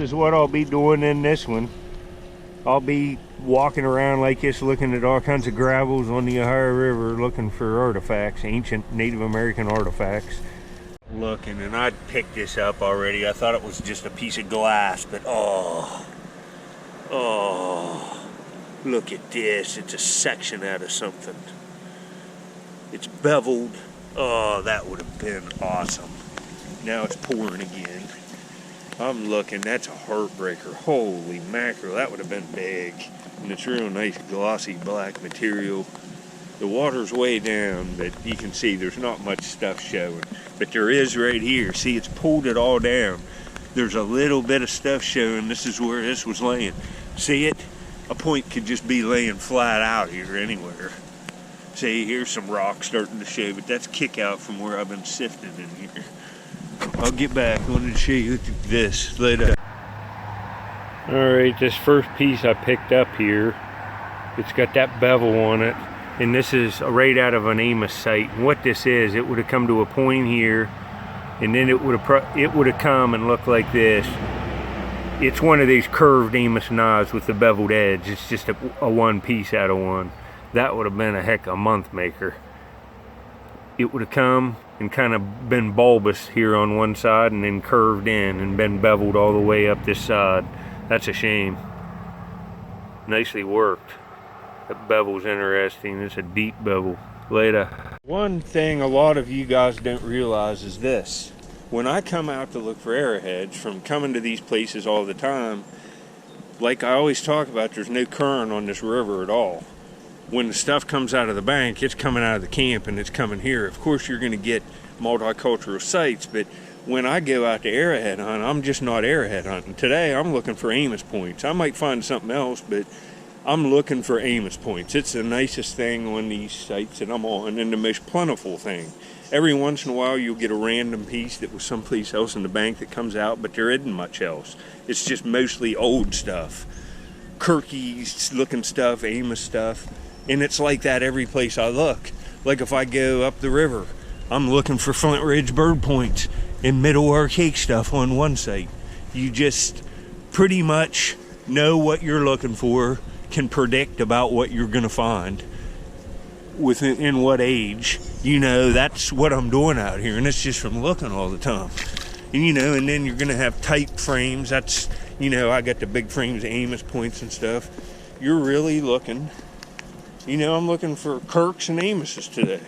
is what I'll be doing in this one. I'll be walking around like this, looking at all kinds of gravels on the Ohio River, looking for artifacts, ancient Native American artifacts. Looking, and I'd picked this up already. I thought it was just a piece of glass, but oh, look at this. It's a section out of something. It's beveled. Oh, that would have been awesome. Now it's pouring again. I'm looking, that's a heartbreaker. Holy mackerel, that would have been big. And it's real nice glossy black material. The water's way down, but you can see there's not much stuff showing. But there is right here. See, it's pulled it all down. There's a little bit of stuff showing. This is where this was laying. See it? A point could just be laying flat out here anywhere. See, here's some rock starting to show, but that's kick out from where I've been sifting in here. I'll get back. I wanted to show you this later. Alright, this first piece I picked up here, it's got that bevel on it, and this is right out of an Amos site. And what this is, it would have come to a point here, and then it would have come and looked like this. It's one of these curved Amos knives with the beveled edge. It's just a one piece out of one. That would have been a heck of a month maker. It would have come and kind of been bulbous here on one side and then curved in and been beveled all the way up this side. That's a shame. Nicely worked. That bevel's interesting. It's a deep bevel. Later. One thing a lot of you guys don't realize is this. When I come out to look for arrowheads, from coming to these places all the time, like I always talk about, there's no current on this river at all. When the stuff comes out of the bank, it's coming out of the camp and it's coming here. Of course, you're going to get multicultural sites, but when I go out to arrowhead hunt, I'm just not arrowhead hunting. Today, I'm looking for Amos points. I might find something else, but I'm looking for Amos points. It's the nicest thing on these sites that I'm on, and the most plentiful thing. Every once in a while, you'll get a random piece that was someplace else in the bank that comes out, but there isn't much else. It's just mostly old stuff. Kirky looking stuff, Amos stuff. And it's like that every place I look. Like if I go up the river, I'm looking for Flint Ridge bird points and Middle Arcade stuff on one site. You just pretty much know what you're looking for, can predict about what you're going to find in what age. You know, that's what I'm doing out here, and it's just from looking all the time. And you know, and then you're going to have type frames. That's, you know, I got the big frames, Amos points and stuff. You're really looking. You know, I'm looking for Kirks and Amoses today.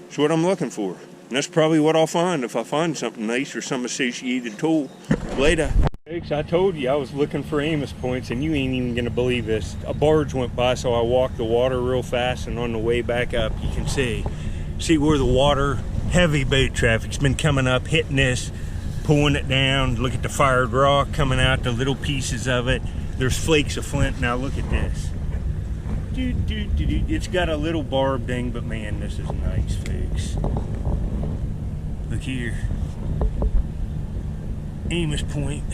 That's what I'm looking for. And that's probably what I'll find if I find something nice or some associated tool later. Folks, I told you I was looking for Amos points, and you ain't even going to believe this. A barge went by, so I walked the water real fast, and on the way back up, you can see where the water, heavy boat traffic's been coming up, hitting this, pulling it down. Look at the fired rock coming out, the little pieces of it. There's flakes of flint. Now look at this. It's got a little barb thing, but man, this is nice, folks. Look here. Amos point.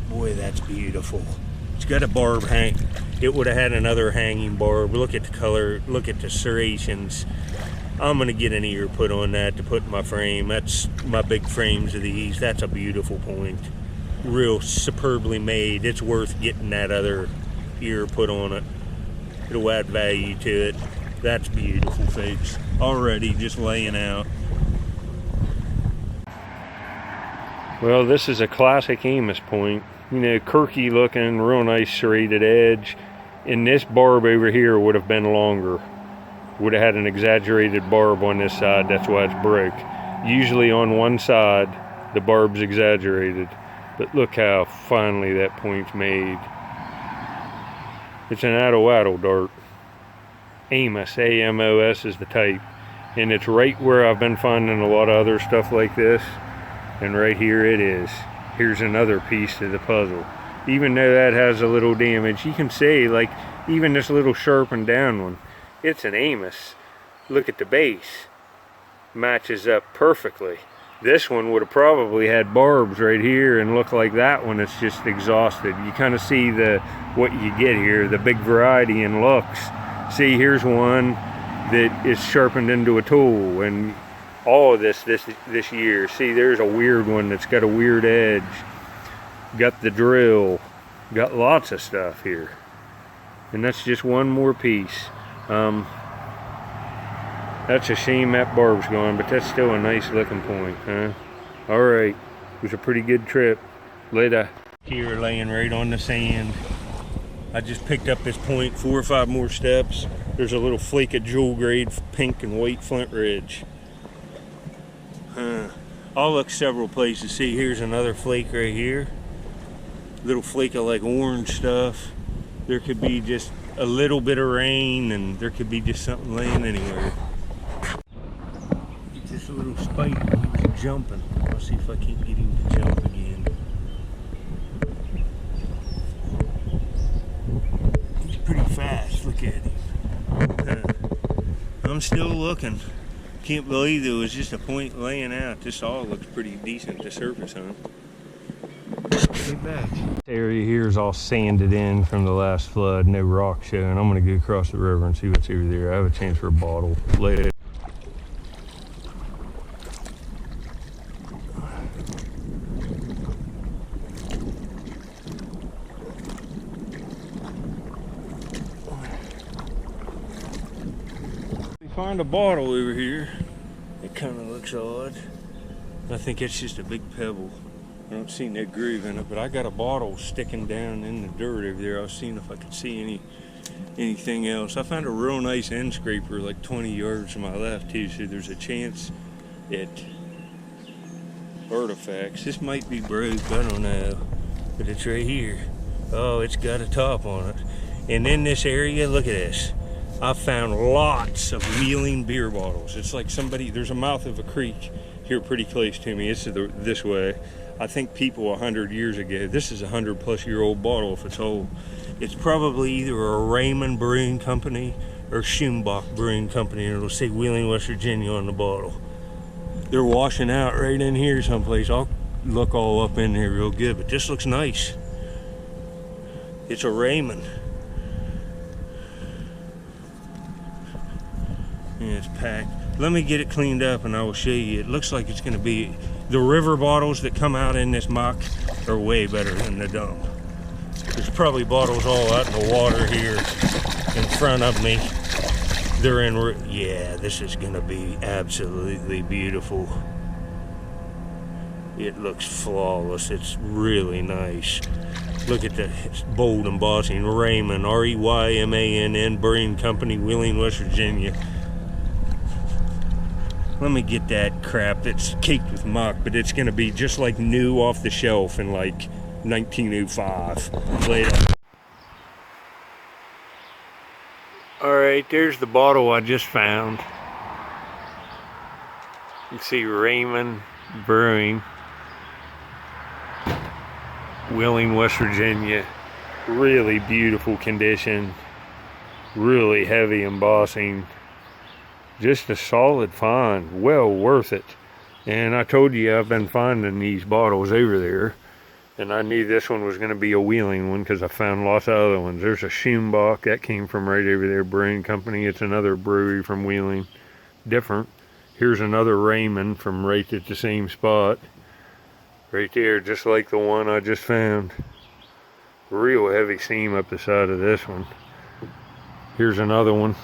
Boy, that's beautiful. It's got a barb hang. It would have had another hanging barb. Look at the color. Look at the serrations. I'm going to get an ear put on that to put in my frame. That's my big frames of these. That's a beautiful point. Real superbly made. It's worth getting that other ear put on it. It'll add value to it. That's beautiful, folks. Already just laying out. Well, this is a classic Amos point. You know, kirky looking, real nice serrated edge. And this barb over here would have been longer. Would have had an exaggerated barb on this side. That's why it's broke. Usually on one side, the barb's exaggerated. But look how finely that point's made. It's an Atto dart. Amos, A-M-O-S is the type. And it's right where I've been finding a lot of other stuff like this. And right here it is. Here's another piece to the puzzle. Even though that has a little damage, you can see, like, even this little sharpened down one, it's an Amos. Look at the base. Matches up perfectly. This one would have probably had barbs right here and look like that one. It's just exhausted. You kind of see what you get here, the big variety in looks. See, here's one that is sharpened into a tool, and all of this year. See, there's a weird one that's got a weird edge. got the drill, got lots of stuff here. And that's just one more piece. That's a shame that barb's gone, but that's still a nice looking point, huh? Alright, it was a pretty good trip. Later. Here laying right on the sand. I just picked up this point, 4 or 5 more steps. There's a little flake of jewel grade pink and white flint ridge. I'll look several places. See, here's another flake right here. Little flake of like orange stuff. There could be just a little bit of rain, and there could be just something laying anywhere. Get this little spike, he was jumping. I'll see if I can't get him to jump again. He's pretty fast, look at him. I'm still looking. Can't believe there was just a point laying out. This all looks pretty decent to surface, huh? Get back. This area here is all sanded in from the last flood, no rock showing. I'm gonna go across the river and see what's over there. I have a chance for a bottle later. Find a bottle over here. It kind of looks odd. I think it's just a big pebble. I don't see no groove in it, but I got a bottle sticking down in the dirt over there. I was seeing if I could see anything else. I found a real nice end scraper like 20 yards to my left too, so there's a chance at artifacts. This might be broke, I don't know, but it's right here. Oh, it's got a top on it. And in this area, look at this. I found lots of wheeling beer bottles. It's like somebody, there's a mouth of a creek here pretty close to me. It's this way. I think people 100 years ago, this is a 100-plus-year-old bottle if it's old. It's probably either a Raymond Brewing Company or Schumach Brewing Company, and it'll say Wheeling, West Virginia on the bottle. They're washing out right in here someplace. I'll look all up in there real good, but this looks nice. It's a Raymond. Yeah, it's packed. Let me get it cleaned up and I will show you. It looks like it's going to be, the river bottles that come out in this muck are way better than the dump. There's probably bottles all out in the water here in front of me. They're in, yeah, this is going to be absolutely beautiful. It looks flawless. It's really nice. Look at the bold embossing. Raymond, R-E-Y-M-A-N-N, Brewing Company, Wheeling, West Virginia. Let me get that crap that's caked with muck, but it's going to be just like new off the shelf in like 1905. Later. Alright, there's the bottle I just found. You can see Raymond Brewing, Wheeling, West Virginia. Really beautiful condition. Really heavy embossing. Just a solid find, well worth it. And I told you I've been finding these bottles over there, and I knew this one was going to be a Wheeling one because I found lots of other ones. There's a Schumach that came from right over there, Brewing Company. It's another brewery from Wheeling, different. Here's another Raymond from right at the same spot, right there, just like the one I just found. Real heavy seam up the side of this one. Here's another one.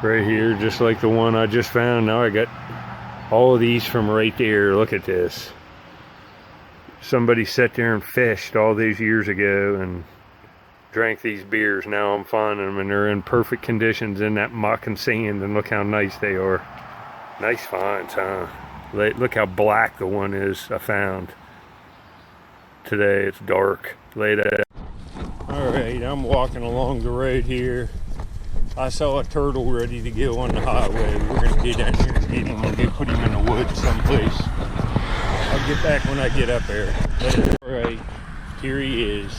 Right here, just like the one I just found. Now I got all of these from right there. Look at this. Somebody sat there and fished all these years ago and drank these beers. Now I'm finding them, and they're in perfect conditions in that muck and sand, and look how nice they are. Nice finds, huh? Look how black the one is I found today. It's dark. Later. Alright, I'm walking along the road here. I saw a turtle ready to go on the highway. We're going to go down here and get him and go put him in the woods someplace. I'll get back when I get up there. Alright, here he is.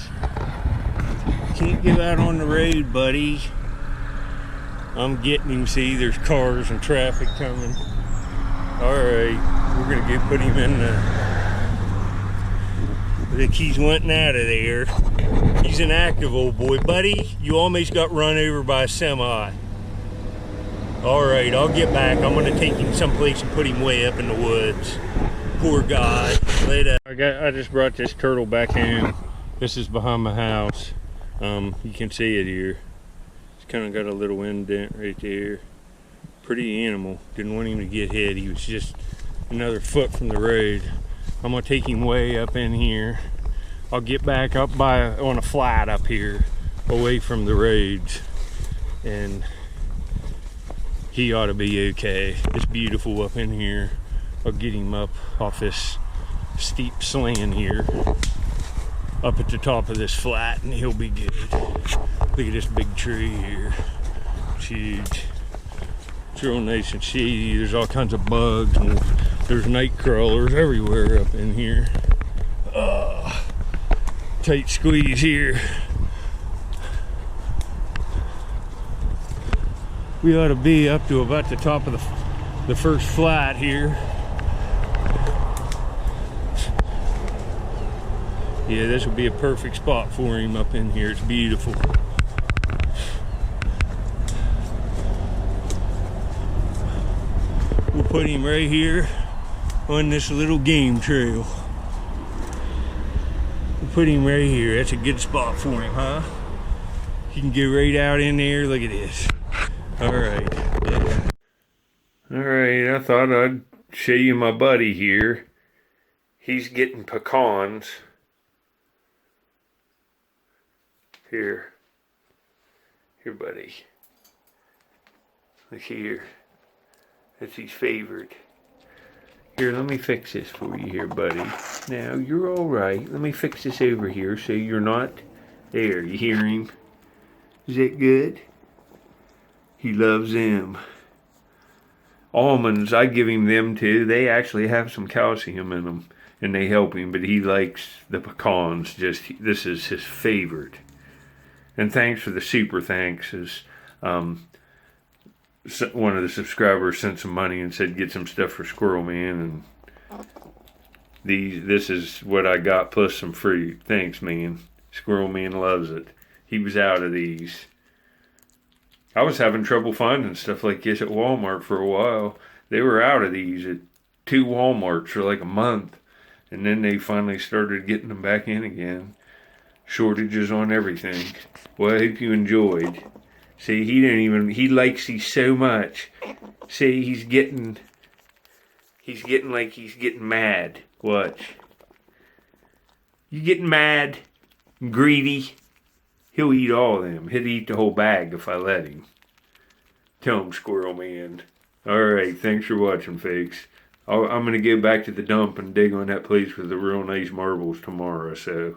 Can't get out on the road, buddy. I'm getting him. See, there's cars and traffic coming. Alright, we're going to go put him in the... Look, he's wanting out of there. He's an active old boy. Buddy, you almost got run over by a semi. Alright, I'll get back. I'm going to take him someplace and put him way up in the woods. Poor guy. Later. I just brought this turtle back in. This is behind my house. You can see it here. It's kind of got a little indent right there. Pretty animal. Didn't want him to get hit. He was just another foot from the road. I'm gonna take him way up in here. I'll get back up on a flat up here, away from the roads, and he ought to be okay. It's beautiful up in here. I'll get him up off this steep slant here, up at the top of this flat, and he'll be good. Look at this big tree here. It's huge. It's real nice and shady. There's all kinds of bugs, and there's night crawlers everywhere up in here. Tight squeeze here. We ought to be up to about the top of the first flat here. Yeah, this would be a perfect spot for him up in here. It's beautiful. We'll put him right here on this little game trail. We'll put him right here. That's a good spot for him, huh? He can get right out in there. Look at this. Alright. Yeah. Alright, I thought I'd show you my buddy here. He's getting pecans. Here, buddy. Look here. That's his favorite. Here, let me fix this for you here, buddy. Now, you're all right. Let me fix this over here so you're not there. You hear him? Is that good? He loves them. Almonds, I give him them too. They actually have some calcium in them, and they help him, but he likes the pecans. This is his favorite. And thanks for the super thanks. One of the subscribers sent some money and said get some stuff for Squirrel Man, and this is what I got plus some fruit. Thanks, man. Squirrel Man loves it. He was out of these. I was having trouble finding stuff like this at Walmart for a while. They were out of these at 2 Walmarts for like a month, and then they finally started getting them back in again. Shortages on everything. Well, I hope you enjoyed. See, he likes these so much. See, he's getting like he's getting mad. Watch. You getting mad? Greedy? He'll eat all of them. He'll eat the whole bag if I let him. Tell him, Squirrel Man. Alright, thanks for watching, folks. I'm going to go back to the dump and dig on that place with the real nice marbles tomorrow, so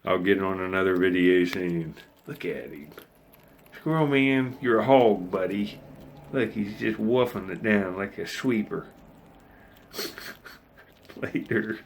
I'll get on another video soon. Look at him. Squirrel Man, you're a hog, buddy. Look, he's just woofing it down like a sweeper. Later.